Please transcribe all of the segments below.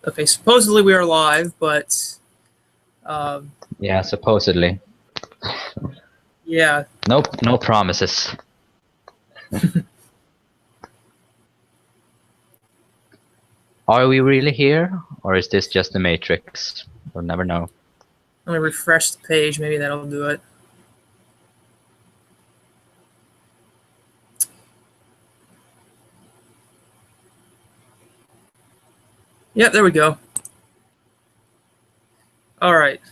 Okay, supposedly we are live, but Yeah, supposedly. yeah. Nope, no promises. Are we really here, or is this just the Matrix? We'll never know. Let me refresh the page. Maybe that'll do it. Yep, there we go. All right.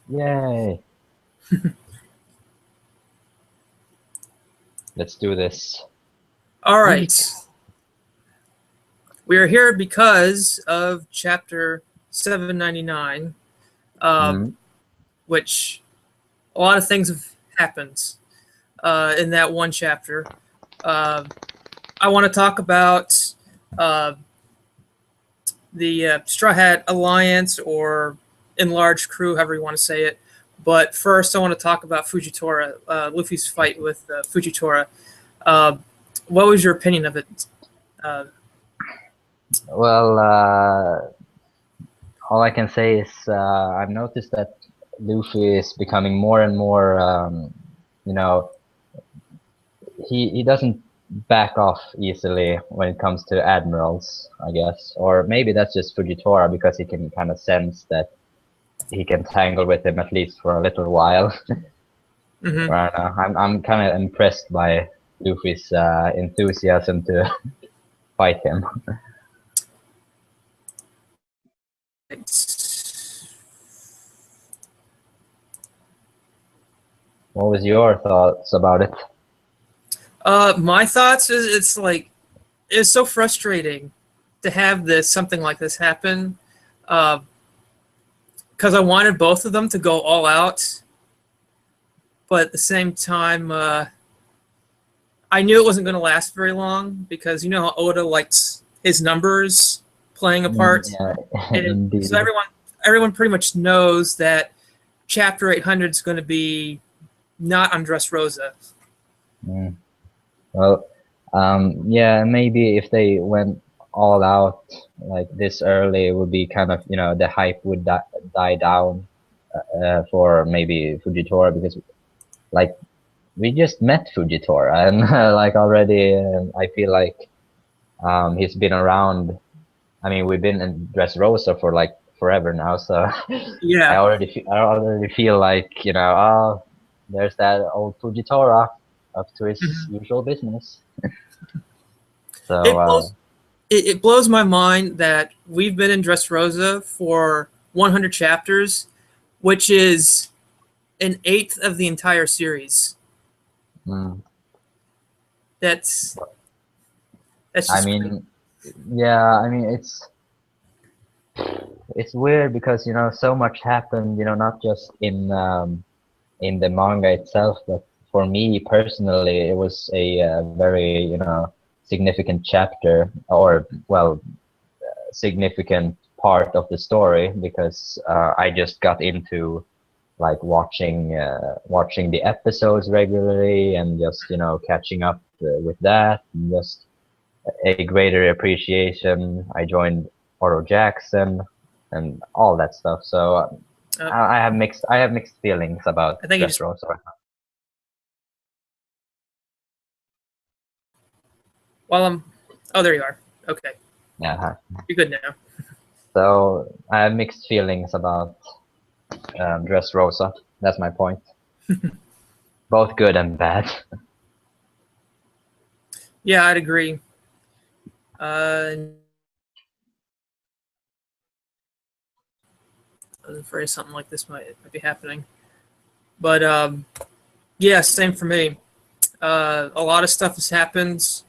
Yay! Let's do this. All right. We are here because of chapter 799, which a lot of things have happened in that one chapter. I want to talk about the Straw Hat Alliance, or enlarged crew, however you want to say it. But first, I want to talk about Fujitora, Luffy's fight with Fujitora. What was your opinion of it? Well, all I can say is I've noticed that Luffy is becoming more and more, he doesn't back off easily when it comes to admirals, I guess. Or maybe that's just Fujitora, because he can kind of sense that he can tangle with him at least for a little while. Mm-hmm. I don't know. I'm kind of impressed by Luffy's enthusiasm to fight him. What was your thoughts about it? My thoughts is it's so frustrating to have something like this happen, because I wanted both of them to go all out, but at the same time, I knew it wasn't going to last very long, because you know how Oda likes his numbers playing a part. Yeah, indeed. So everyone pretty much knows that chapter 800 is going to be not on Dressrosa. Well, yeah, maybe if they went all out like this early, it would be kind of, the hype would die down for maybe Fujitora, because like we just met Fujitora, and like already I feel like he's been around. I mean, we've been in Dressrosa for like forever now, so Yeah. I already feel like, oh, there's that old Fujitora up to his usual business. So it blows my mind that we've been in Dressrosa for 100 chapters, which is an eighth of the entire series. That's just I mean, yeah, I mean it's weird because so much happened, not just in the manga itself, but for me personally, it was a very significant chapter, or well, significant part of the story, because I just got into like watching the episodes regularly, and just catching up with that, and just a greater appreciation. I joined Oro Jackson and all that stuff. So I have mixed feelings about Dressrosa right now. Oh, there you are. Okay. Yeah. You're good now. So I have mixed feelings about Dressrosa. That's my point. Both good and bad. Yeah, I'd agree. I was afraid something like this might be happening, but yeah, same for me. A lot of stuff has happened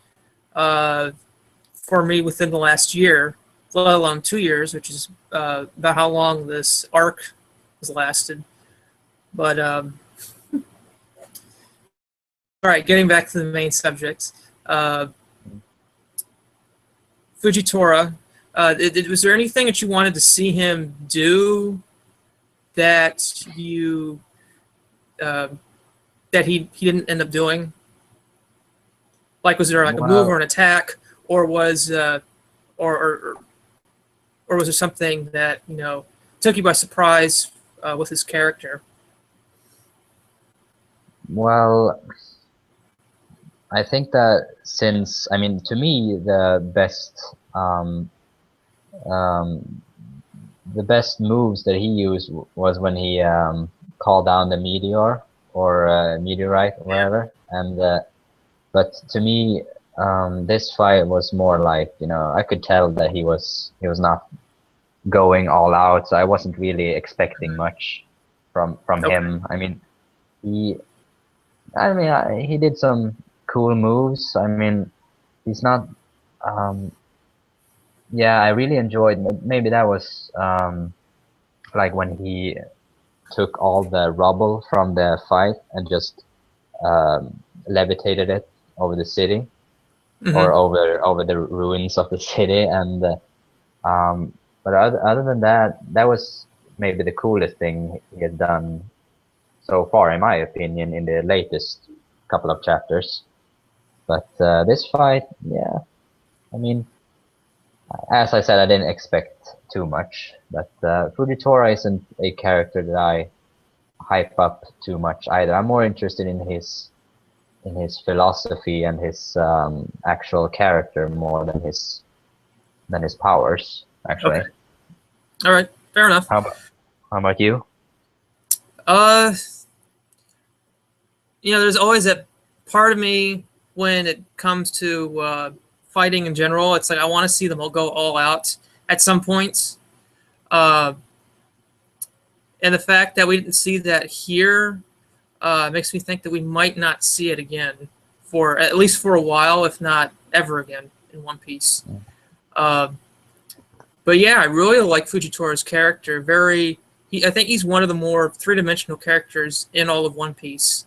for me within the last year, let alone 2 years, which is about how long this arc has lasted. But all right, getting back to the main subject. Fujitora, was there anything that you wanted to see him do that you that he didn't end up doing? Like, was there like a move or an attack, or was or or was there something that took you by surprise with his character? Well, I think that since, I mean, to me, the best moves that he used was when he called down the meteor or meteorite or whatever. And but to me, this fight was more like, I could tell that he was not going all out, so I wasn't really expecting much from Okay. him. I mean, he did some cool moves. I mean, he's not. Yeah, I really enjoyed. Maybe that was like when he took all the rubble from the fight and just levitated it over the city, or over the ruins of the city. And but other than that, that was maybe the coolest thing he had done so far, in my opinion, in the latest couple of chapters. But this fight, yeah, I mean, as I said, I didn't expect too much. But Fujitora isn't a character that I hype up too much either. I'm more interested in his philosophy and his actual character more than his powers, actually. Okay. All right. Fair enough. How about you? There's always that part of me when it comes to fighting in general. It's like I want to see them all go all out at some points. And the fact that we didn't see that here makes me think that we might not see it again for at least for a while, if not ever again in One Piece. But yeah, I really like Fujitora's character. I think he's one of the more three-dimensional characters in all of One Piece.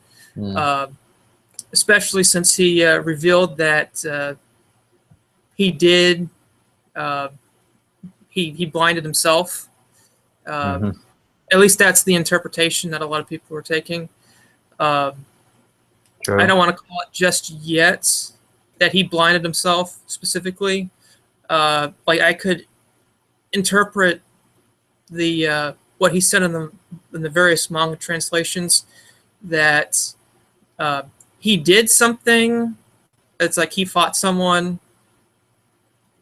Especially since he revealed that he did he blinded himself. At least that's the interpretation that a lot of people were taking. I don't want to call it just yet that he blinded himself specifically. Like I could interpret the what he said in the various manga translations that he did something. It's like he fought someone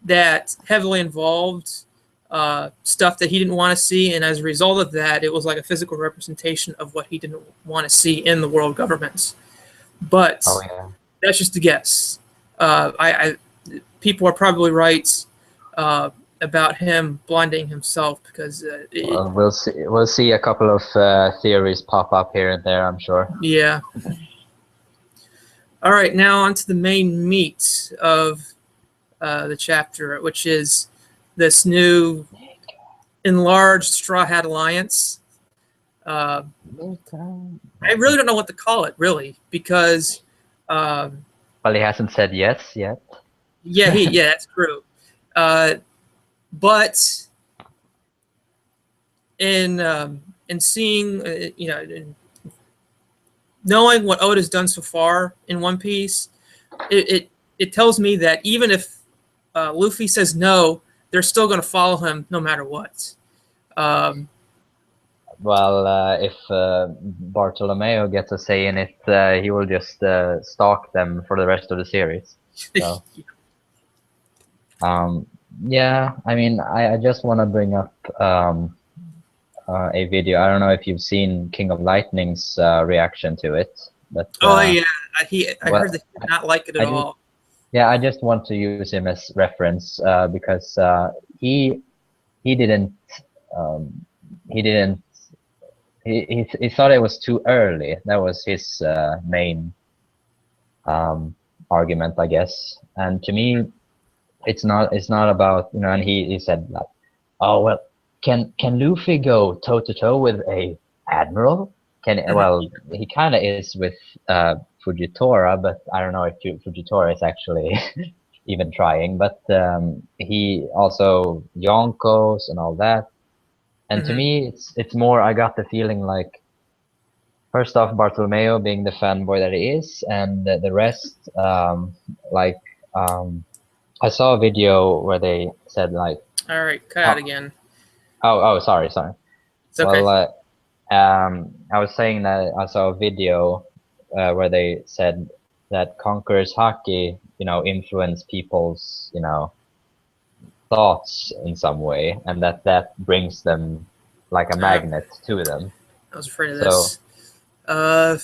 that heavily involved stuff that he didn't want to see, and as a result of that, it was like a physical representation of what he didn't want to see in the world government. But that's just a guess. People are probably right about him blinding himself because well, we'll see a couple of theories pop up here and there, I'm sure. Yeah. All right, now on to the main meat of the chapter, which is this new enlarged Straw Hat Alliance. I really don't know what to call it, really, because well, he hasn't said yes yet. Yeah, that's true. But in seeing, knowing what Oda's done so far in One Piece, it tells me that even if Luffy says no, they're still going to follow him no matter what. Well, if Bartolomeo gets a say in it, he will just stalk them for the rest of the series. So, yeah, I mean, I just want to bring up a video. I don't know if you've seen King of Lightning's reaction to it, but yeah, I heard that he did not like it at all. Yeah, I just want to use him as reference because he thought it was too early. That was his main argument, I guess. And to me, it's not about, and he said like, oh well, can Luffy go toe to toe with a admiral? Well, he kind of is with Fujitora, but I don't know if Fujitora is actually even trying. But he also Yonkos and all that. And to me, it's more. I got the feeling like, first off, Bartolomeo being the fanboy that he is, and the rest, I saw a video where they said like, All right, cut out Oh, again. sorry, sorry. It's okay. Well, I was saying that I saw a video where they said that Conqueror's hockey, influence people's, thoughts in some way, and that brings them like a Uh, magnet to them. I was afraid of So, this. Uh,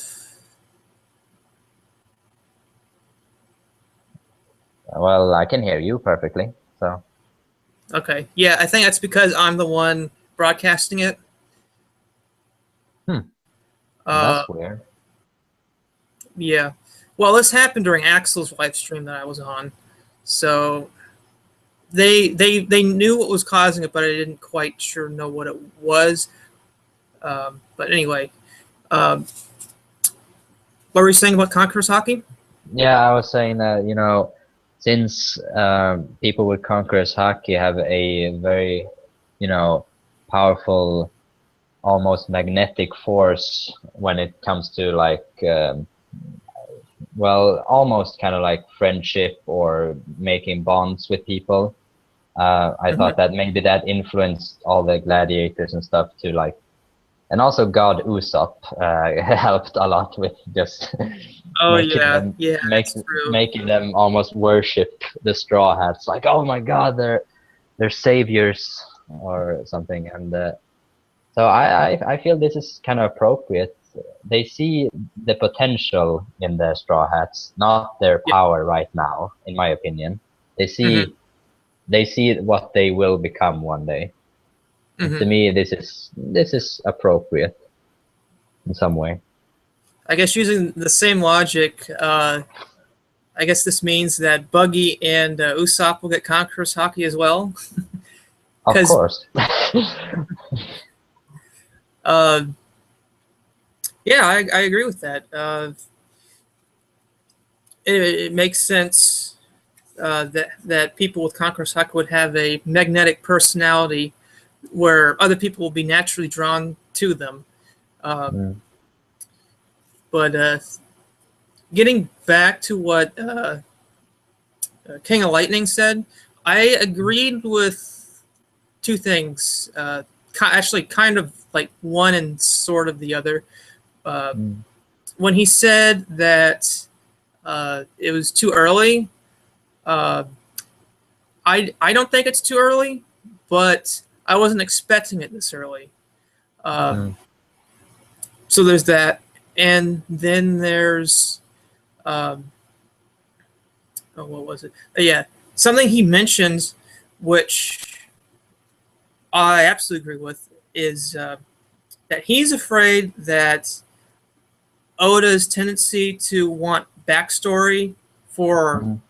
well, I can hear you perfectly. So, okay. Yeah, I think that's because I'm the one broadcasting it. hmm, Uh, that's weird. yeah. Well, this happened during Axel's live stream that I was on, so they knew what was causing it, but I didn't quite sure know what it was. But anyway, um, what were you saying about Conqueror's hockey? Yeah, I was saying that, since people with Conqueror's hockey have a very, powerful, almost magnetic force when it comes to like, well, almost kind of like friendship or making bonds with people. I Mm-hmm. thought that maybe that influenced all the gladiators and stuff to like, and also God Usopp helped a lot with just Oh making yeah, them yeah, that's true. making them almost worship the Straw Hats, like, oh my God, they're saviors or something. And so I feel this is kind of appropriate. They see the potential in the Straw Hats, not their Yeah. power right now, in my opinion. They Mm-hmm. see they see what they will become one day. And Mm-hmm. to me, this is appropriate in some way. I guess using the same logic, I guess this means that Buggy and Usopp will get Conqueror's hockey as well, Of because course. uh, yeah, I agree with that. It makes sense that people with Conqueror's hockey would have a magnetic personality where other people will be naturally drawn to them. Uh, Mm. but getting back to what King of Lightning said, I agreed with two things. Actually, kind of like one and sort of the other. Uh, Mm. when he said that it was too early, uh, I don't think it's too early, but I wasn't expecting it this early. Uh, Mm. so there's that, and then there's um, oh, what was it? Yeah, something he mentioned, which I absolutely agree with, is that he's afraid that Oda's tendency to want backstory for Mm.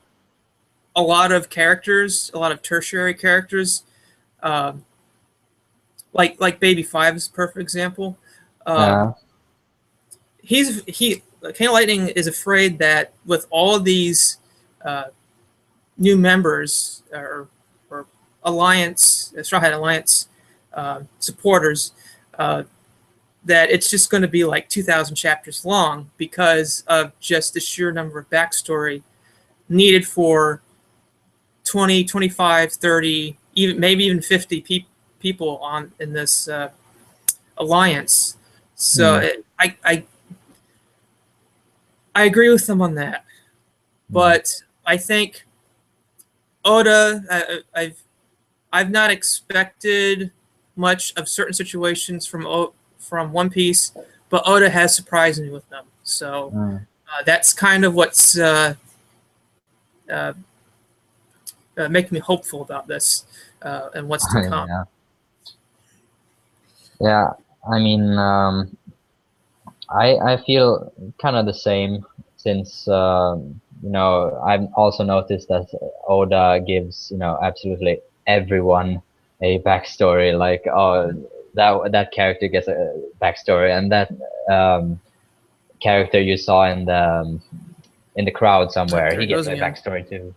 a lot of characters, a lot of tertiary characters, uh, like Baby Five is a perfect example. Uh, Yeah. he King of Lightning is afraid that with all of these uh, new members or alliance, Straw Hat Alliance supporters, uh, that it's just going to be like 2,000 chapters long because of just the sheer number of backstory needed for 20, 25, 30, even maybe even 50 people on in this alliance. So Mm. I agree with them on that, Mm. but I think Oda, I've not expected much of certain situations from One Piece, but Oda has surprised me with them. So Mm. that's kind of what's uh, making me hopeful about this and what's to come. Yeah. Yeah. I mean, I feel kind of the same since I've also noticed that Oda gives absolutely everyone a backstory. Like, oh, that character gets a backstory, and that character you saw in the crowd Oh, somewhere, there he it gets goes a again. backstory too.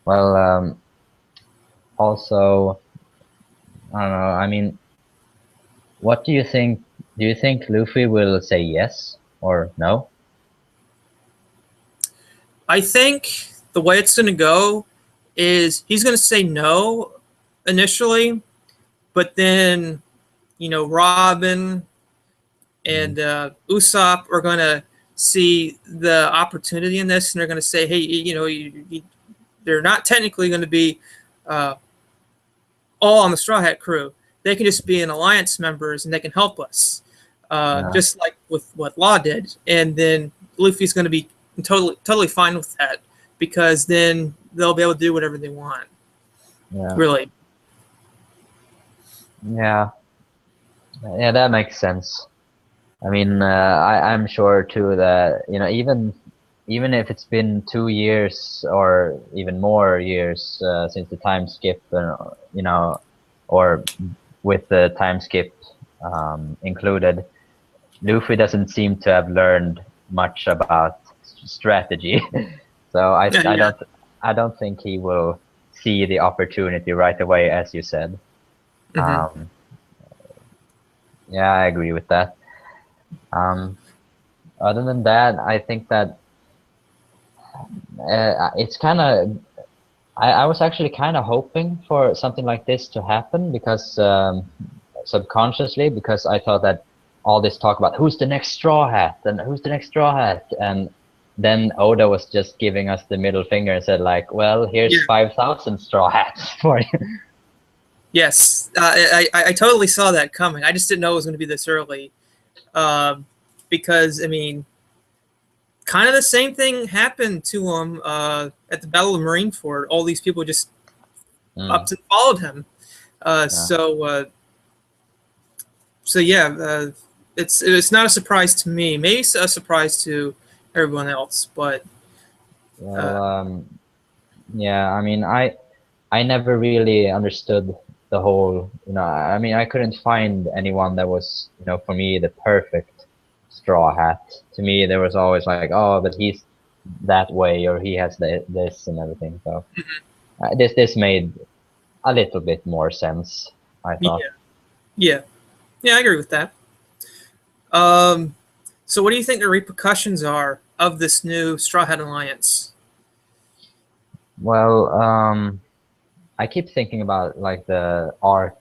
Well, also, I don't know. I mean, what do you think? Do you think Luffy will say yes or no? I think the way it's going to go is he's going to say no initially, but then, Robin and Usopp are going to see the opportunity in this, and they're going to say, hey, they're not technically going to be all on the Straw Hat crew. They can just be an alliance members, and they can help us, just like with what Law did. And then Luffy's going to be totally fine with that, because then they'll be able to do whatever they want. Yeah. Really. Yeah. Yeah, that makes sense. I mean, I'm sure too that even if it's been 2 years or even more years since the time skip, or with the time skip included, Luffy doesn't seem to have learned much about strategy. So I don't think he will see the opportunity right away, as you said. Mm-hmm. Yeah, I agree with that. Other than that, I think that it's kind of. I was actually kind of hoping for something like this to happen, because subconsciously, because I thought that all this talk about who's the next Straw Hat and who's the next Straw Hat, and then Oda was just giving us the middle finger and said like, well, here's 5,000 Straw Hats for you. Yes, I totally saw that coming. I just didn't know it was going to be this early, because I mean, kind of the same thing happened to him at the Battle of Marineford. All these people just up and followed him. So yeah, it's not a surprise to me. Maybe it's a surprise to everyone else, but yeah. I mean, I never really understood the whole. I mean, I couldn't find anyone that was, for me, the perfect Straw Hat. To me, there was always like, oh, but he's that way, or he has this and everything. So this made a little bit more sense, I thought. Yeah, I agree with that. So what do you think the repercussions are of this new Straw Hat Alliance? Well, I keep thinking about like the arc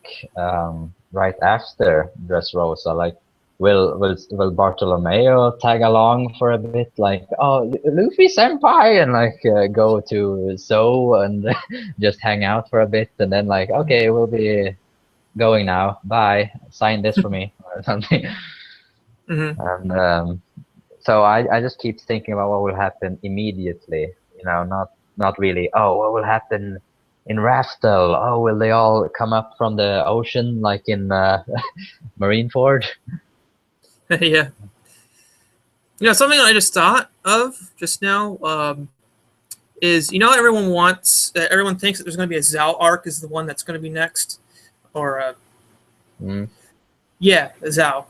right after Dressrosa. Like, will Bartolomeo tag along for a bit? Like, oh, Luffy Senpai, and like go to Zou and just hang out for a bit, and then like, okay, we'll be going now. Bye. Sign this for me or something. And so I just keep thinking about what will happen immediately. Not really. Oh, what will happen in Raftel? Oh, will they all come up from the ocean like in Marineford? Yeah. Something I just thought of just now is, everyone wants, everyone thinks that there's going to be a Zou arc is the one that's going to be next, or yeah, Zou.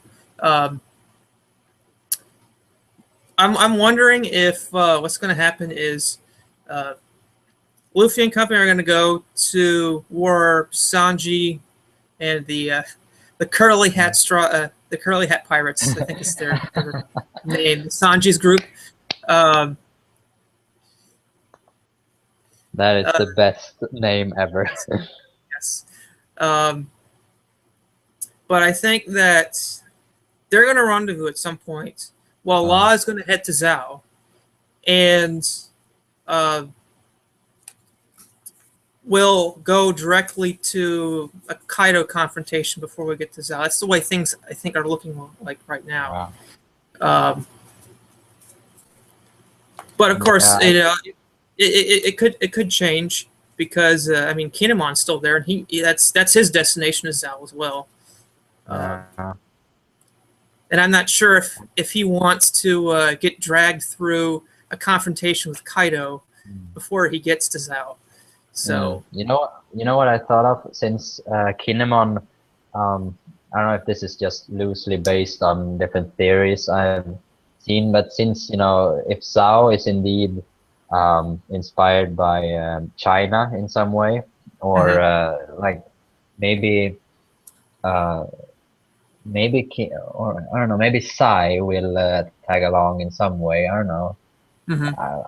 I'm wondering if what's going to happen is Luffy and company are going to go to war Sanji and the curly hat the curly hat pirates. I think is their name. Sanji's group. That is the best name ever. Yes. But I think that they're going to rendezvous at some point. While Law is going to head to Zou, and will go directly to a Kaido confrontation before we get to Zou. That's the way things I think are looking like right now. Wow. But of course, it could change, because I mean, Kinemon's still there, and that's his destination is Zou as well. And I'm not sure if he wants to get dragged through a confrontation with Kaido before he gets to Zou. So you know what I thought of, since Kinemon, I don't know if this is just loosely based on different theories I've seen, but since if Zou is indeed inspired by China in some way, or like maybe or I don't know, maybe Sai will tag along in some way. I don't know.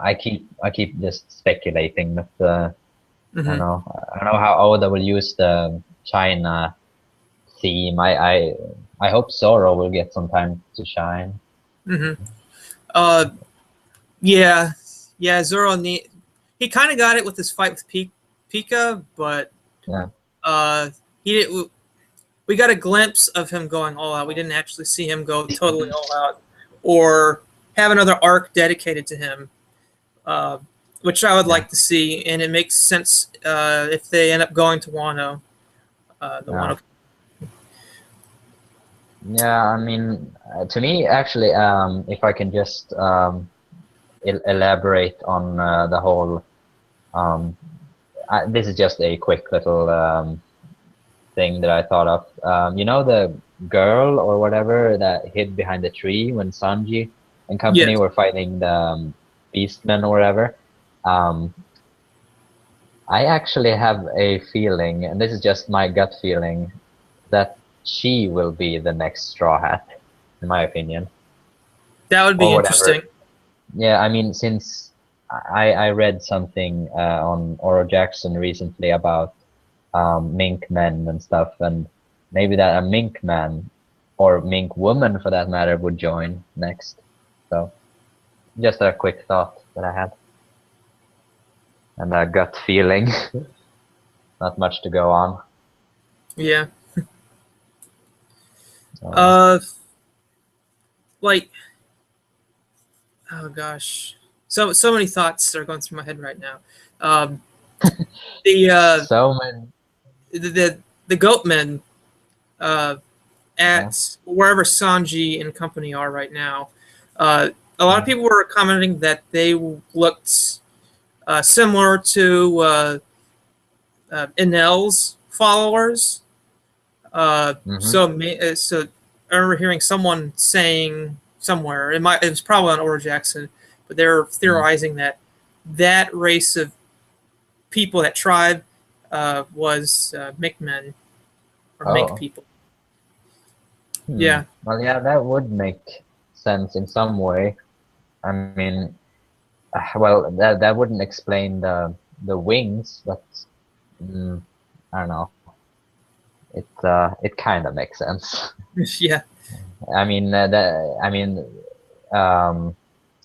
I keep just speculating, but Hmm. I don't know how Oda will use the China theme. I hope Zoro will get some time to shine. Hmm. Uh, yeah, yeah. Zoro need. He kind of got it with his fight with Pika, but Yeah. uh, he did. We got a glimpse of him going all out. We didn't actually see him go totally all out, or have another arc dedicated to him, uh, which I would Yeah. like to see. And it makes sense if they end up going to Wano. The Yeah. Wano. Yeah, I mean, to me, actually, if I can just elaborate on the whole, um, this is just a quick little thing that I thought of. You know, the girl or whatever that hid behind the tree when Sanji and company Yes. were fighting the beastmen or whatever. Um, I actually have a feeling, and this is just my gut feeling, that she will be the next Straw Hat, in my opinion, That would be or interesting. whatever. Yeah, I mean, since I read something on Oro Jackson recently about mink men and stuff, and maybe that a mink man or mink woman for that matter would join next. So just a quick thought that I had and a gut feeling. Not much to go on. Yeah. So Uh, like, oh gosh, so many thoughts are going through my head right now. Um, the uh, so many. the goatmen uh, Yeah. at wherever Sanji and company are right now. A lot of Mm. people were commenting that they looked similar to Enel's followers. Mm-hmm. So I remember hearing someone saying somewhere it was probably on Ora Jackson, but they were Mm. theorizing that that race of people, that tribe, was Mi'kmen or Mink Oh. people. Hmm. Yeah, Well, yeah, that would make sense in some way. I mean, well, that wouldn't explain the wings, but mm, I don't know. It kind of makes sense. yeah, I mean, um,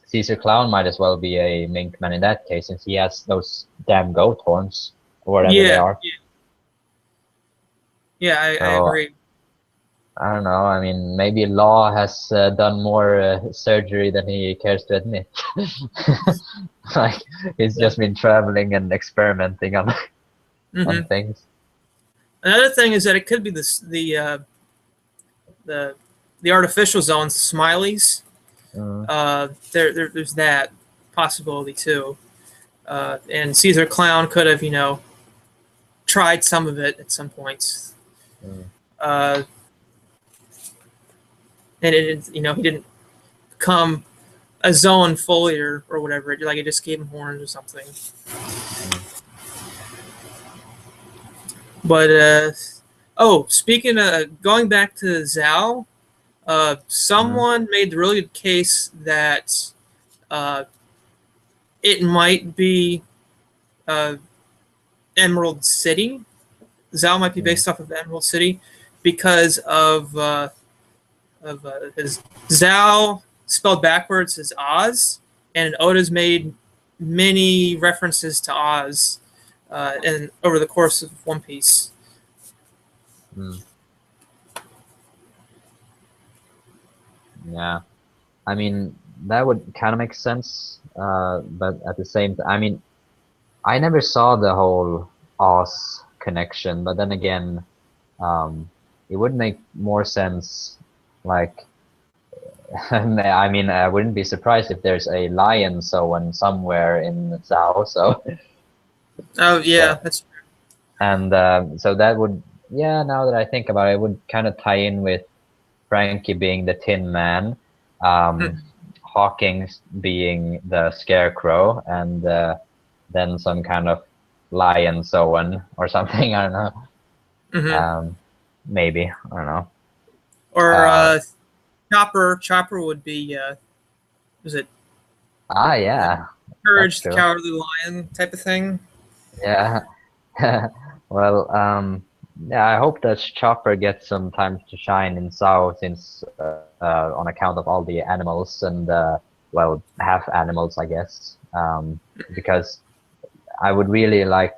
Caesar Clown might as well be a mink man in that case, since he has those damn goat horns or whatever they yeah, are. yeah. I So agree. I don't know. I mean, maybe Law has done more surgery than he cares to admit. Like he's Yeah. just been traveling and experimenting on on Hmm. things. Another thing is that it could be the the artificial zones, smileys. Mm, There's that possibility too. And Caesar Clown could have, tried some of it at some points. mm, Uh, and he didn't become a zone fully or whatever. Like it just gave him horns or something. mm, But oh, speaking of going back to Zhao, mm. someone made the really good case that uh, it might be uh, Emerald City. Zhao might be Mm. based off of Emerald City because of his Zhao spelled backwards is Oz, and Oda's made many references to Oz and over the course of One Piece. Mm. Yeah. I mean, that would kind of make sense. But at the same time, I mean, I never saw the whole Oz connection, but then again, it would make more sense. Like, I mean, I wouldn't be surprised if there's a lion someone somewhere in Sao. So, Oh yeah, so that's and so that would, yeah. Now that I think about it, it would kind of tie in with Frankie being the Tin Man, um, Hawkins being the Scarecrow, and then some kind of lion someone or something. I don't know. mm-hmm. Um, maybe I don't know. Or Uh, Chopper. Chopper would be was it yeah, that's Courage the true. Cowardly Lion type of thing? Yeah. Well, yeah, I hope that Chopper gets some time to shine in Sao, since on account of all the animals and well, half animals, I guess. Because I would really like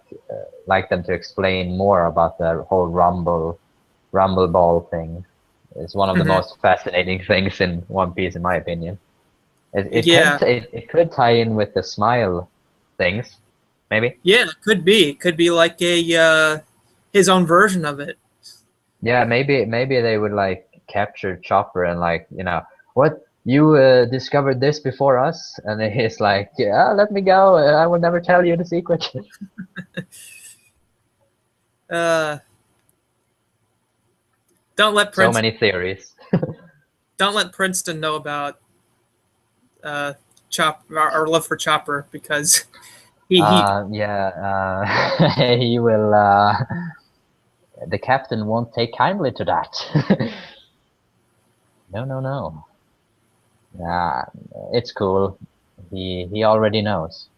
them to explain more about the whole Rumble Ball thing. It's one of the Hmm. most fascinating things in One Piece, in my opinion. Yeah, It could tie in with the smile things, maybe. yeah, could be like a his own version of it. Yeah, maybe they would like capture Chopper and like, what, you discovered this before us, and then he's like, yeah, let me go. I will never tell you the secret. Uh, don't let So Prince many theories. don't let Princeton know about uh, our love for Chopper because he Yeah, he will. The captain won't take kindly to that. No, no, no. Nah, it's cool. He already knows,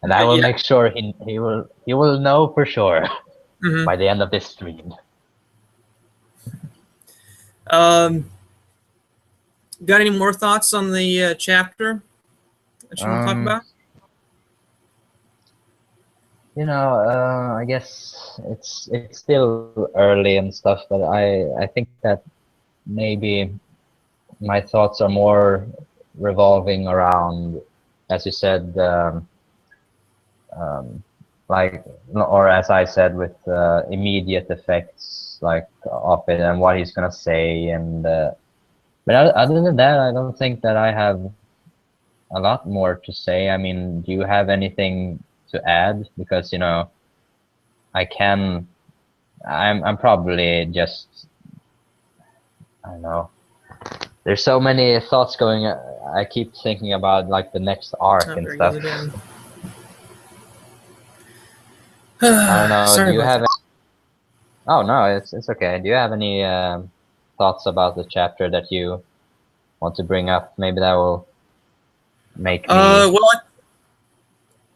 and I will yeah. make sure he will know for sure Hmm. by the end of this stream. Um, got any more thoughts on the chapter that you want to talk Um, about? I guess it's still early and stuff, but I think that maybe my thoughts are more revolving around, as you said, um, like, or as I said, with immediate effects like of it and what he's gonna say, and but other than that, I don't think that I have a lot more to say. I mean, do you have anything to add? Because I can. I'm probably just, I don't know. There's so many thoughts going. I keep thinking about like the next arc Oh, and there he goes stuff. again. I don't know. Do Sorry you about have? that. Oh no, it's okay. Do you have any thoughts about the chapter that you want to bring up? Maybe that will make me.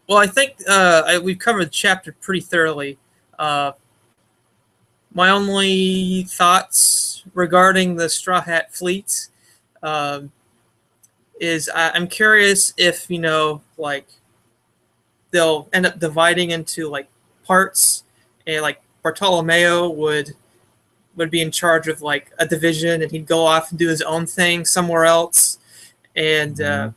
Well, I think we've covered the chapter pretty thoroughly. Uh, my only thoughts regarding the Straw Hat Fleet um, is I'm curious if like they'll end up dividing into like parts, and like Bartolomeo would be in charge of like a division, and he'd go off and do his own thing somewhere else, and uh, Mhm.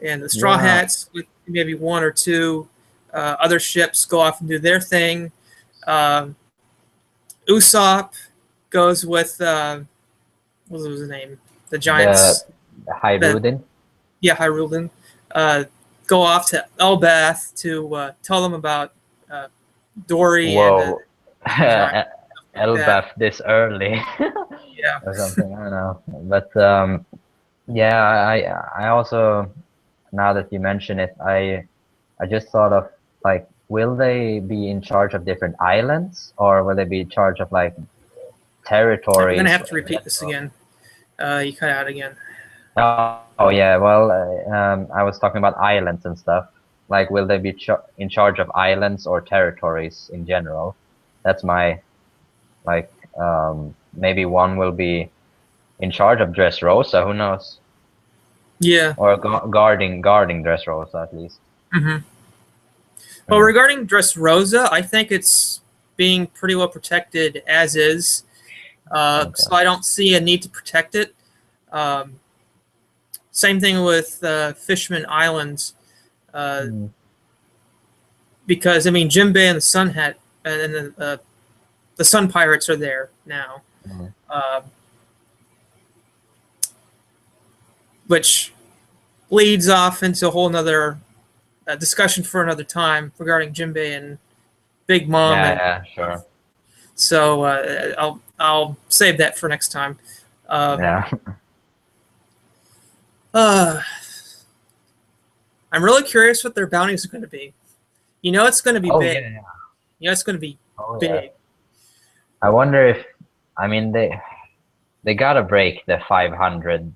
and the Straw Yeah, Hats with maybe one or two other ships go off and do their thing. Um, Usopp goes with what was his name? The the Giants. The Hyrudin. Yeah, Hyrule. Uh, go off to Elbath to tell them about uh, Dory and the Whoa, Giants, like that. Elbaf this early Yeah. or something. I don't know, but yeah, I also, now that you mention it, I just thought of like, will they be in charge of different islands, or will they be in charge of like You're gonna territories have to in repeat this general? again. You cut out again. Oh yeah, well, I was talking about islands and stuff. Like, will they be in charge of islands or territories in general? That's my, like, maybe one will be in charge of Dressrosa, who knows? Yeah. Or guarding Dressrosa at least. Hmm. Well, Hmm. regarding Dressrosa, I think it's being pretty well protected as is. Okay. So I don't see a need to protect it. Um, Same thing with Fishman Islands, uh, Hmm. because I mean Jinbei and the Sun Hat and the Sun Pirates are there now, Hmm. uh, which leads off into a whole nother discussion for another time regarding Jinbei and Big Mom, Yeah, and yeah, sure. so I'll save that for next time. Um, Yeah. uh, I'm really curious what their bounties are going to be. It's going to be Oh big. yeah, yeah. It's going to be Oh yeah. big. I wonder if, I mean, they gotta break the 500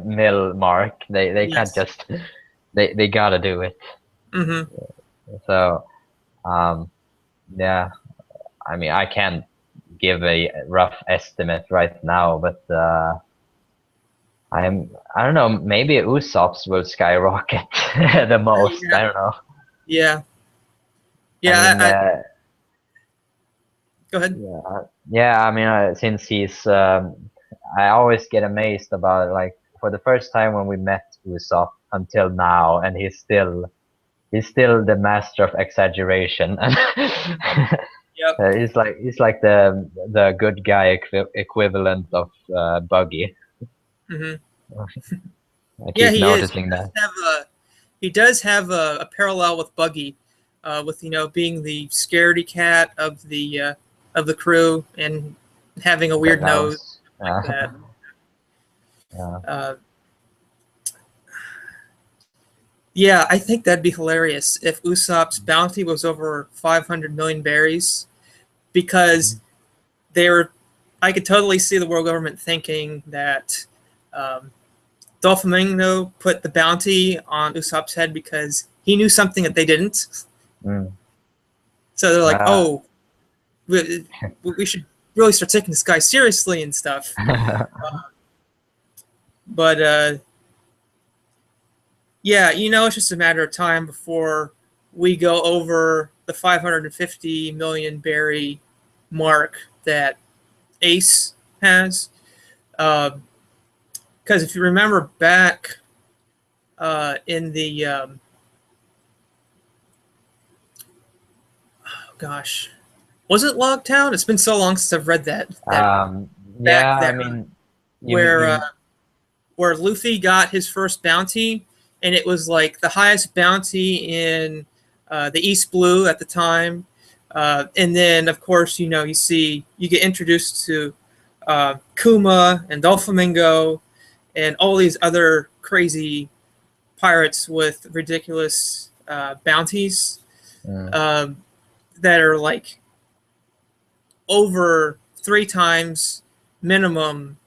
mil mark. They can't Yes. just, they gotta do it. Mm-hmm. So Um, yeah, I mean, I can't give a rough estimate right now, but I don't know, maybe Usopp's will skyrocket the most. Yeah, I don't know. yeah, I yeah. mean, Go ahead. yeah, I mean, since he's, I always get amazed about it, like for the first time when we met Usopp until now, and he's still the master of exaggeration, and Yep. he's like the good guy equivalent of Buggy. Hmm. I Yeah, keep he is. noticing that. He does have a parallel with Buggy, with being the scaredy cat of the crew and having a The weird nose nose. like that. Yeah. Uh, yeah, I think that'd be hilarious if Usopp's bounty was over 500 million berries, because they were. I could totally see the world government thinking that um, Doflamingo put the bounty on Usopp's head because he knew something that they didn't. Mm. So they're like, Uh, "Oh, we should really start taking this guy seriously and stuff." But yeah, it's just a matter of time before we go over the 550 million berry mark that Ace has. Because if you remember back in the oh gosh, was it Logtown? It's been so long since I've read that um, back yeah, I there mean, where you where Luffy got his first bounty, and it was like the highest bounty in the East Blue at the time. And then, of course, you get introduced to Kuma and Doflamingo and all these other crazy pirates with ridiculous bounties mm, um, that are like over 3 times minimum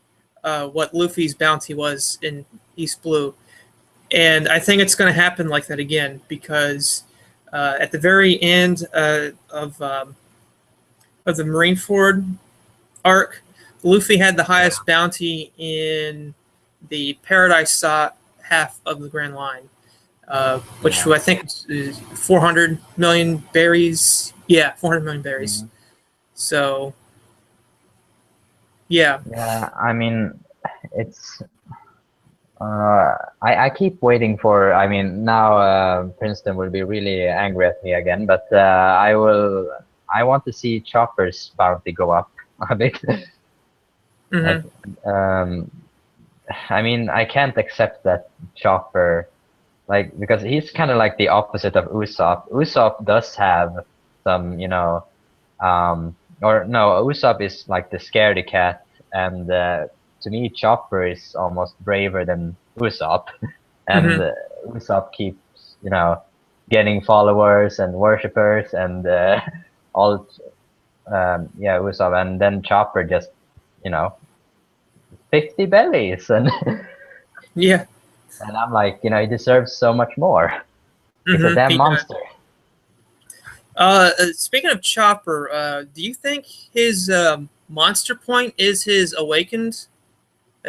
what Luffy's bounty was in East Blue. And I think it's going to happen like that again because at the very end of the Marineford arc, Luffy had the highest bounty in the Paradise Sought half of the Grand Line, which yeah. I think is 400 million berries. Yeah, 400 million berries. Mhm. So, yeah. Yeah, I mean, it's I keep waiting for. I mean, now Princeton will be really angry at me again, but I want to see Chopper's bounty go up a bit. Like, Hmm. um, I mean, I can't accept that Chopper, like, because he's kind of like the opposite of Usopp. Usopp does have some, or no, Usopp is like the scaredy cat, and to me, Chopper is almost braver than Usopp, and Hmm. Usopp keeps, getting followers and worshippers and all, yeah, Usopp, and then Chopper just, you know, 50 bellies, and Yeah. and I'm like, he deserves so much more. He's a Hmm. damn He does. monster. Speaking of Chopper, do you think his monster point is his awakened,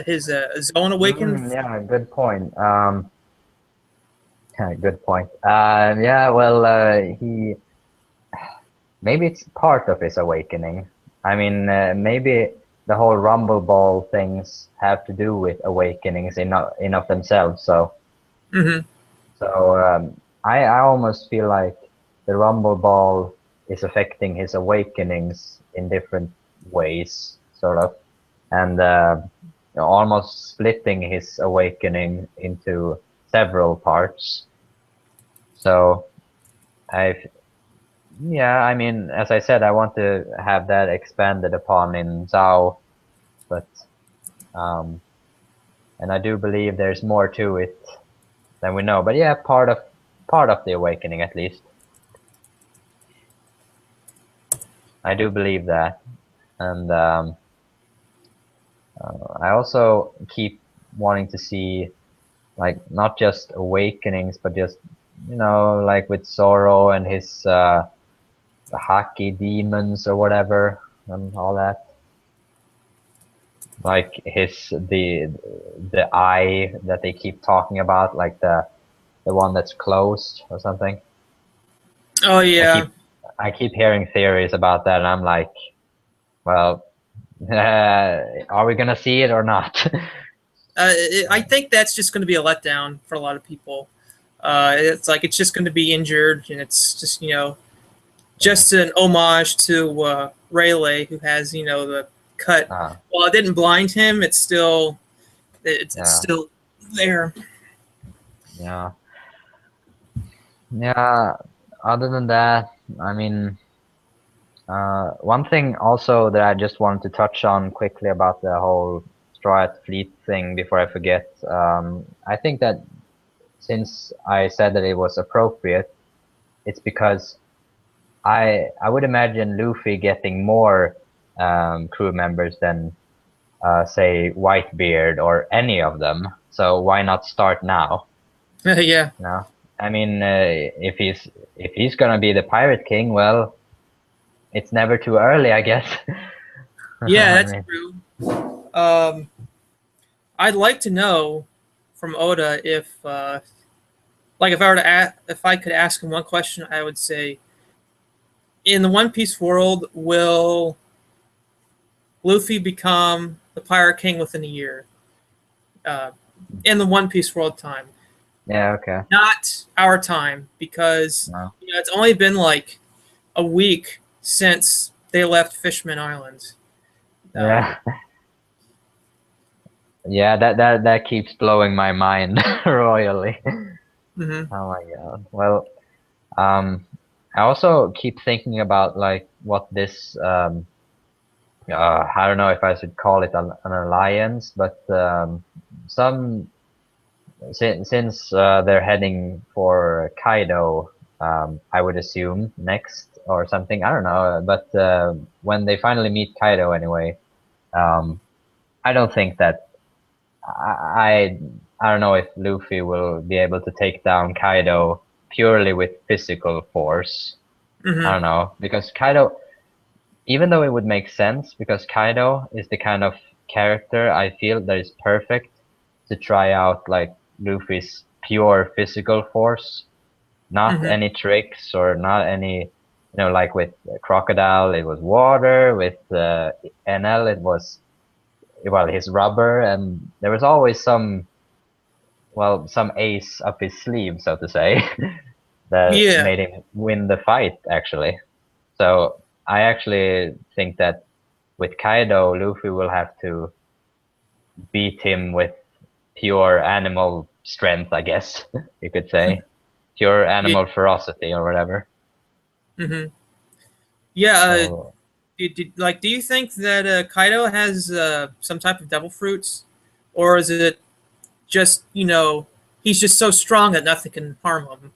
his zone awakened? Yeah, good point. Yeah, good point. Yeah, well, he maybe it's part of his awakening. I mean, maybe the whole Rumble Ball things have to do with awakenings in of themselves. Hmm. So I almost feel like the Rumble Ball is affecting his awakenings in different ways, sort of, and almost splitting his awakening into several parts. So I Yeah, I mean, as I said, I want to have that expanded upon in Zhao, but um, and I do believe there's more to it than we know. But yeah, part of the awakening at least. I do believe that, and I also keep wanting to see like not just awakenings, but just like with Zoro and his the hockey demons or whatever and all that. Like the eye that they keep talking about, like the one that's closed or something. Oh I yeah. keep I keep hearing theories about that, and I'm like, well, are we gonna see it or not? I think that's just going to be a letdown for a lot of people. It's like it's just going to be injured, and it's just Yeah. just an homage to Rayleigh, who has the cut. Uh, While it didn't blind him, it's yeah, still there. yeah, yeah. Other than that, I mean, one thing also that I just wanted to touch on quickly about the whole Straw Hat Fleet thing before I forget. I think that since I said that it was appropriate, it's because I would imagine Luffy getting more crew members than say Whitebeard or any of them. So why not start now? Yeah, You know, I mean, if he's gonna be the Pirate King, well, it's never too early, I guess. yeah, I that's mean, true. Um, I'd like to know from Oda if, like, if I could ask him one question, I would say, in the One Piece world, will Luffy become the Pirate King within a year? Uh, in the One Piece world time, yeah, okay, not our time, because no, it's only been like a week since they left Fishman Island. Um, yeah, yeah. That keeps blowing my mind royally. mhm. Oh my God. Well, um, I also keep thinking about like what this I don't know if I should call it an alliance, but some since they're heading for Kaido, I would assume next or something. I don't know, but when they finally meet Kaido anyway, um, I don't think that I I don't know if Luffy will be able to take down Kaido purely with physical force. I Mhm. don't know because Kaido, even though it would make sense, because Kaido is the kind of character I feel that is perfect to try out like Luffy's pure physical force, not Mhm. any tricks or not any, like with Crocodile, it was water, with NL, it was, well, his rubber, and there was always some ace up his sleeve, so to say, that Yeah. made him win the fight, actually. So I actually think that with Kaido, Luffy will have to beat him with pure animal strength, I guess you could say. Pure Yeah. animal ferocity or whatever. Mhm. Yeah. So, Do you think that Kaido has some type of devil fruits, or is it just he's just so strong that nothing can harm him?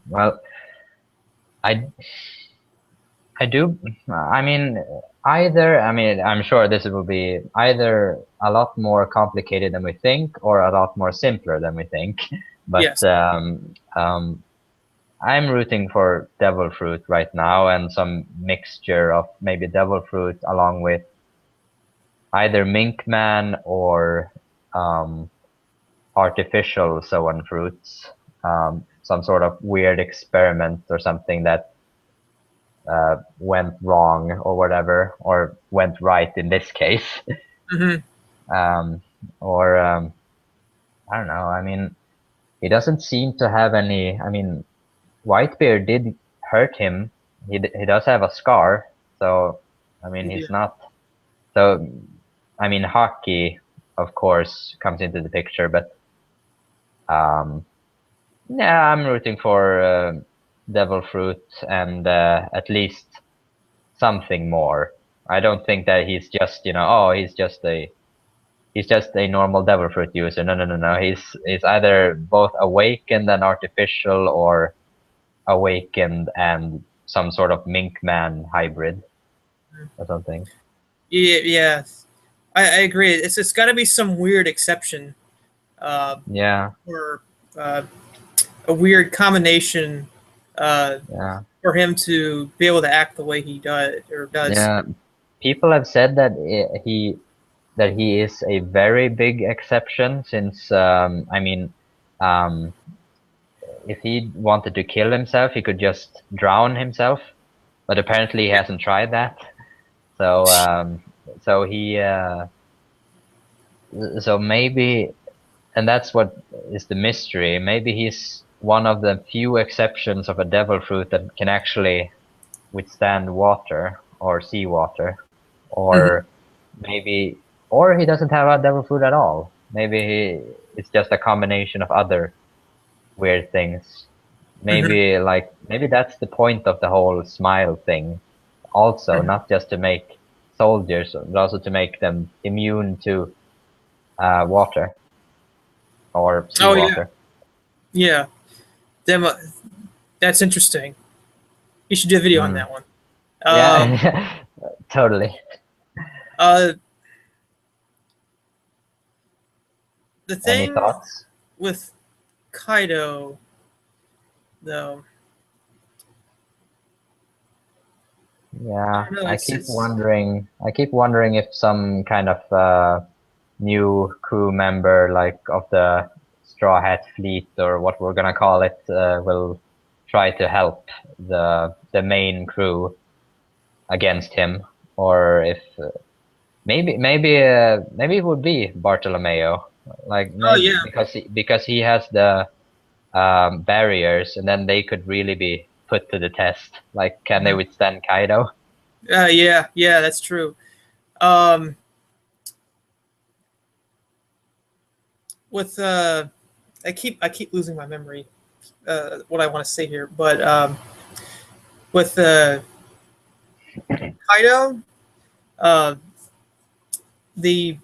well, I I do. I mean, either. I mean, I'm sure this will be either a lot more complicated than we think, or a lot more simpler than we think. But Yes. I'm rooting for devil fruit right now, and some mixture of maybe devil fruit along with either mink man or um, artificial sown fruits. Some sort of weird experiment or something that went wrong or whatever, or went right in this case. Hmm. um, or I don't know. I mean, he doesn't seem to have any. I mean, Whitebeard did hurt him. He does have a scar, so I mean, Yeah. he's not. So I mean, hockey, of course, comes into the picture, but um, yeah, I'm rooting for Devil Fruit and at least something more. I don't think that he's just, oh, he's just a normal devil fruit user. No, no, no, no. He's either both awakened and artificial, or awakened and some sort of mink man hybrid or something. Yeah. Yeah. I agree. It's got to be some weird exception, uh, Yeah, or uh, a weird combination uh, Yeah. for him to be able to act the way he does. Yeah. People have said that he is a very big exception since I mean um, if he wanted to kill himself, he could just drown himself, but apparently he hasn't tried that. So so he so maybe, and that's what is the mystery. Maybe he's one of the few exceptions of a devil fruit that can actually withstand water or seawater, Mhm. or maybe, or he doesn't have a devil fruit at all. Maybe it's just a combination of other weird things. Mhm. Maybe that's the point of the whole smile thing. Also, Mhm. not just to make soldiers, but also to make them immune to water or Oh yeah, seawater. yeah. Them. That's interesting. You should do a video on Mm. that one. Um, Yeah, totally. uh, the Any thing thoughts? with Kaido, though, I Yeah, don't know. I It's keep it's wondering. I keep wondering if some kind of new crew member, like of the Straw Hat Fleet or what we're gonna call it, will try to help the main crew against him, or if maybe it would be Bartolomeo, like oh maybe yeah, because he has the barriers, and then they could really be put to the test. Like, can they Mhm. withstand Kaido? Yeah, yeah. That's true. Um, with I keep losing my memory. What I want to say here, but with Kaido, uh, the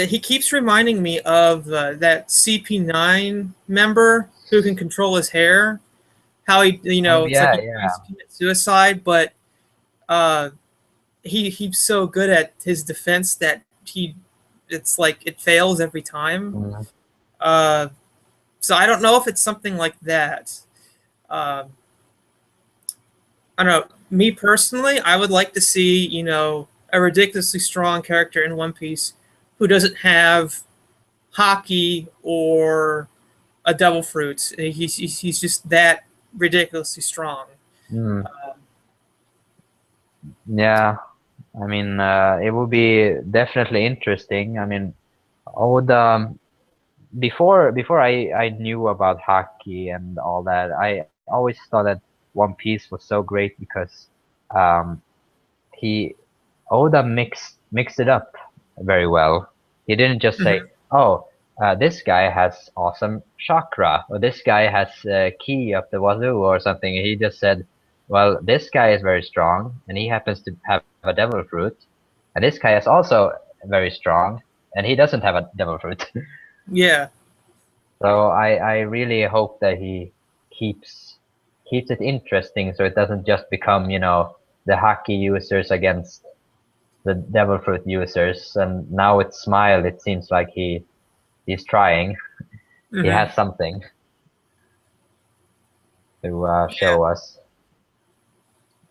he keeps reminding me of that CP9 member who can control his hair. How Oh it's like yeah, he tries yeah. to commit suicide, but uh, he's so good at his defense that it's like it fails every time. Mm. Uh, so I don't know if it's something like that. Uh, I don't know. Me personally, I would like to see a ridiculously strong character in One Piece who doesn't have hockey or a devil fruit. He's just that ridiculously strong. Mm. Um, Yeah, I mean, it would be definitely interesting. I mean, I would before I knew about hockey and all that, I always thought that One Piece was so great because um, he Oda mixed it up very well. He didn't just say, mhm, "Oh, this guy has awesome chakra," or "This guy has key of the wazoo," or something. He just said, "Well, this guy is very strong, and he happens to have a devil fruit, and this guy is also very strong, and he doesn't have a devil fruit." yeah. So I really hope that he keeps keeps it interesting, so it doesn't just become, the hockey users against the devil fruit users. And now with Smile, it seems like he's trying. He Hmm. has something to Yeah. show us.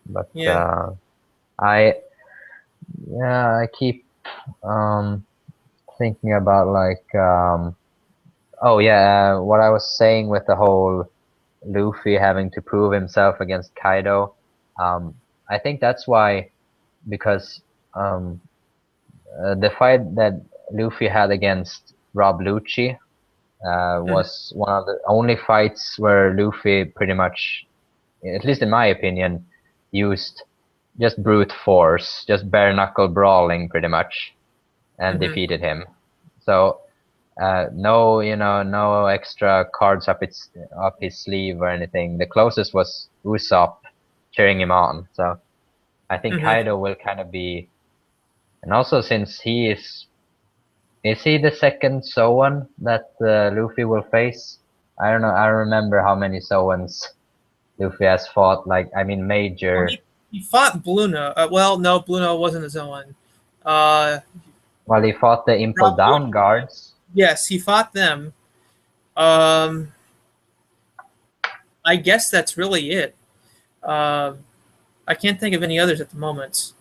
But Yeah. I yeah, I keep um thinking about like oh yeah, what I was saying with the whole Luffy having to prove himself against Kaido. I think that's why, because um the fight that Luffy had against Rob Lucci Hmm. was one of the only fights where Luffy pretty much, at least in my opinion, used just brute force, just bare knuckle brawling pretty much, and Hmm. defeated him. So no, no extra cards up his sleeve or anything. The closest was Usopp cheering him on. So I think Hmm. Kaido will kind of be, and also since is he the second Zoan that Luffy will face? I don't know. I don't remember how many Zoans Luffy has fought. Like, I mean, Well, major. he fought Blue Note. Well, no, Blue Note wasn't his own. Uh, Well, he fought the Impel Rob Down Lucci. guards. Yes, he fought them. Um, I guess that's really it. Uh, I can't think of any others at the moment.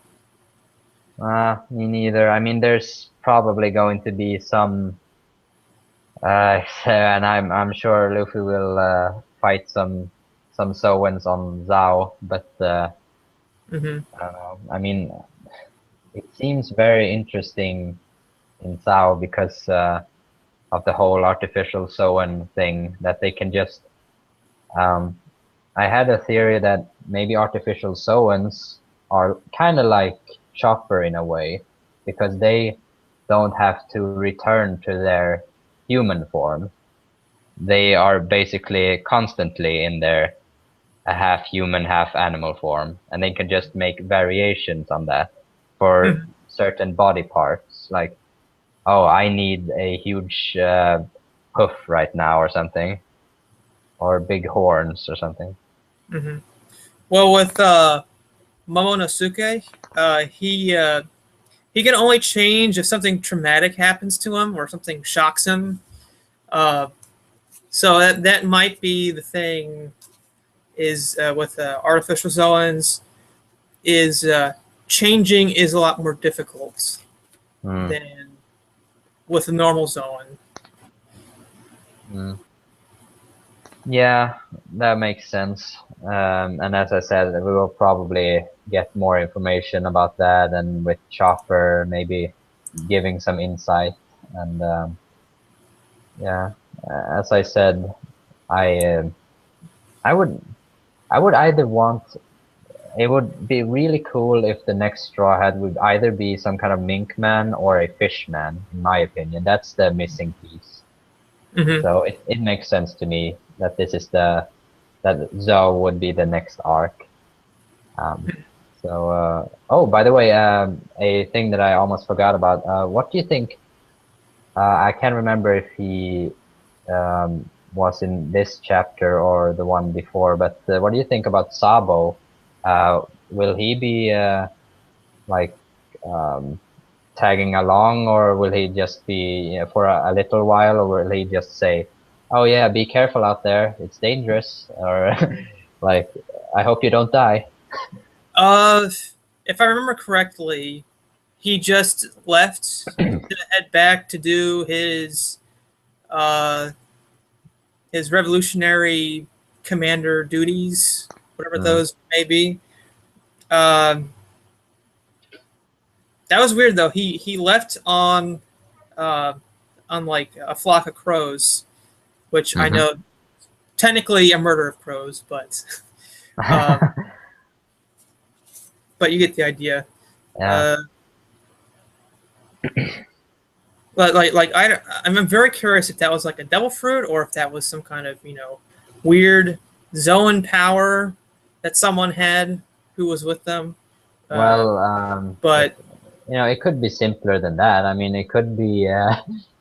Me neither. I mean, there's probably going to be some, and I'm sure Luffy will fight some Sowens on Zhao, but Hmm. I don't know. I mean, it seems very interesting in Zhao because of the whole artificial Sowen thing that they can just. Um, I had a theory that maybe artificial Sowens are kind of like Chopper in a way because they don't have to return to their human form. They are basically constantly in their a half human, half animal form, and they can just make variations on that for Hmm. certain body parts. Like, oh, I need a huge hoof right now, or something, or big horns, or something. Hmm. Well, with Momonosuke, he can only change if something traumatic happens to him or something shocks him. Uh, so that might be the thing. Is with artificial zoans is changing is a lot more difficult Mm, than with a normal zone. mm. Yeah, that makes sense. And as I said, we will probably get more information about that, and with Chopper maybe giving some insight. And yeah, as I said, I uh, I would I would either want it would be really cool if the next Straw Hat would either be some kind of mink man or a fish man, in my opinion. That's the missing piece. Hmm. So it makes sense to me that this is that Zoe would be the next arc. Um, oh, by the way, a thing that I almost forgot about. What do you think? I can't remember if he was in this chapter or the one before, but what do you think about Sabo? Will he be like um, tagging along, or will he just be, for a little while, or will he just say, "Oh yeah, be careful out there, it's dangerous," or like, "I hope you don't die." Uh, if I remember correctly, he just left to head back to do uh, his revolutionary commander duties, whatever Mm, those may be. Um, that was weird though. He left uh, on like a flock of crows, which I hmm know technically a murder of crows, uh, but you get the idea. Yeah. Uh, but I'm very curious if that was like a devil fruit or if that was some kind of weird Zoan power that someone had who was with them. Uh, Well, but it could be simpler than that. I mean, it could be,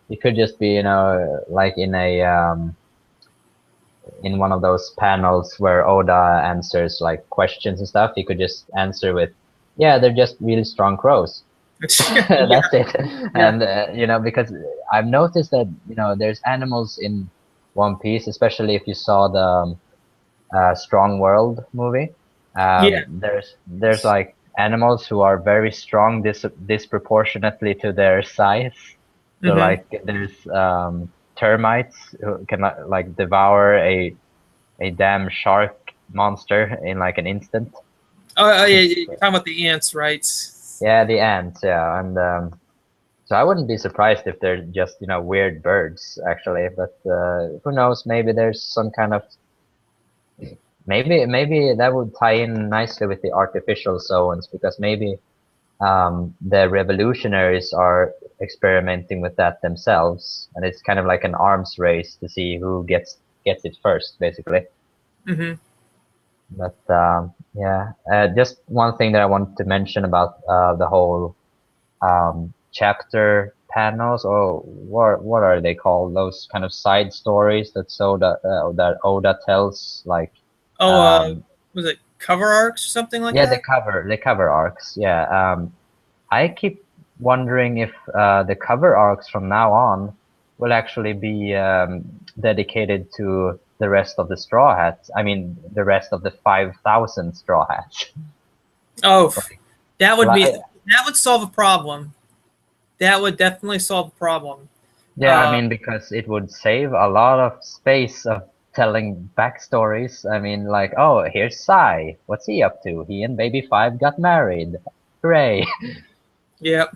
it could just be, like in one of those panels where Oda answers like questions and stuff. He could just answer with, "Yeah, they're just really strong crows." yeah, That's it. yeah, And because I've noticed that there's animals in One Piece, especially if you saw the Strong World movie. yeah. There's like animals who are very strong disproportionately to their size. So Hmm. like there's termites who can like devour a damn shark monster in like an instant. Oh, yeah, It's you're talking about the ants, right? Yeah, the ants, yeah, and so I wouldn't be surprised if they're just weird birds actually, but who knows? Maybe there's some kind of maybe that would tie in nicely with the artificial zones because maybe the revolutionaries are experimenting with that themselves, and it's kind of like an arms race to see who gets it first, basically. Hmm. But yeah, just one thing that I wanted to mention about the whole chapter panels, or what are they called? Those kind of side stories that Oda tells, like Oh, um, was it cover arcs or something like yeah, that? the cover arcs. Yeah, I keep wondering if the cover arcs from now on will actually be dedicated to the rest of the Straw Hats. I mean, the rest of the 5,000 Straw Hats. Oh, that would be Right. that would solve a problem. That would definitely solve the problem. Yeah, I mean, because it would save a lot of space of telling backstories. I mean, like, oh, here's Sai. What's he up to? He and Baby Five got married. Hooray! Yep.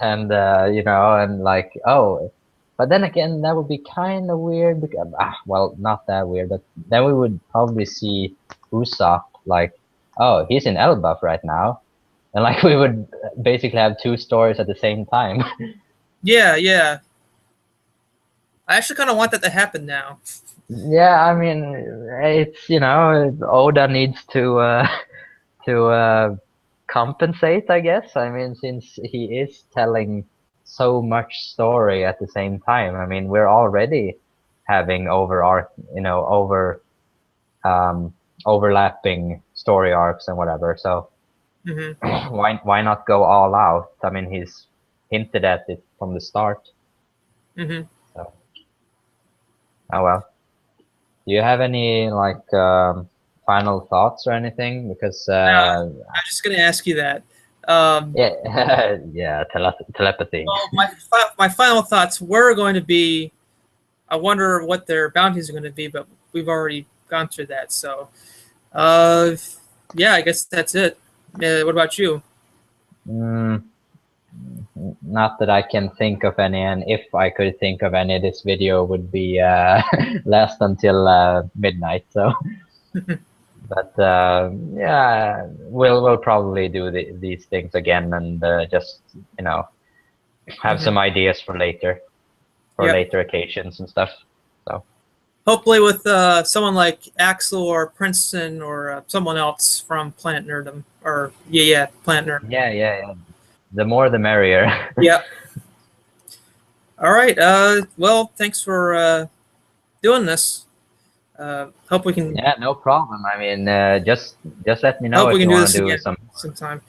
And you know, and like, oh, but then again, that would be kind of weird. Because, well, not that weird, but then we would probably see Usopp like, oh, he's in Elbaf right now, and like we would basically have two stories at the same time. Yeah, yeah. I actually kind of want that to happen now. Yeah, I mean, it's, you know, Oda needs to compensate, I guess. I mean, since he is telling so much story at the same time. I mean, we're already having overlapping story arcs and whatever. So why not go all out? I mean, he's hinted at it from the start. So, oh well. Do you have any like final thoughts or anything? Because I'm just going to ask you that. yeah, yeah, telepathy. Well, my final thoughts were going to be, I wonder what their bounties are going to be, but we've already gone through that. So, yeah, I guess that's it. What about you? Not that I can think of any, and if I could think of any, this video would be last until midnight. So, but yeah, we'll probably do these things again, and just, you know, have some ideas for later, later occasions and stuff. So hopefully with someone like Axel or Princeton or someone else from Planet Nerdum, or Planet Nerdum. Yeah. The more, the merrier. Yep. All right. Well, thanks for doing this. Hope we can. Yeah, no problem. I mean, just let me know hope if we can you do want this to do again some. sometime.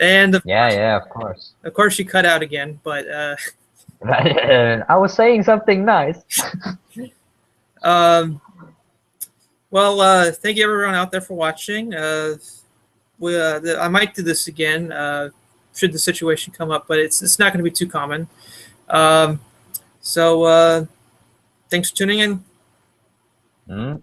And Yeah, of course. Of course, you cut out again, but I was saying something nice. well, thank you everyone out there for watching. I might do this again should the situation come up, but it's not going to be too common. So thanks for tuning in.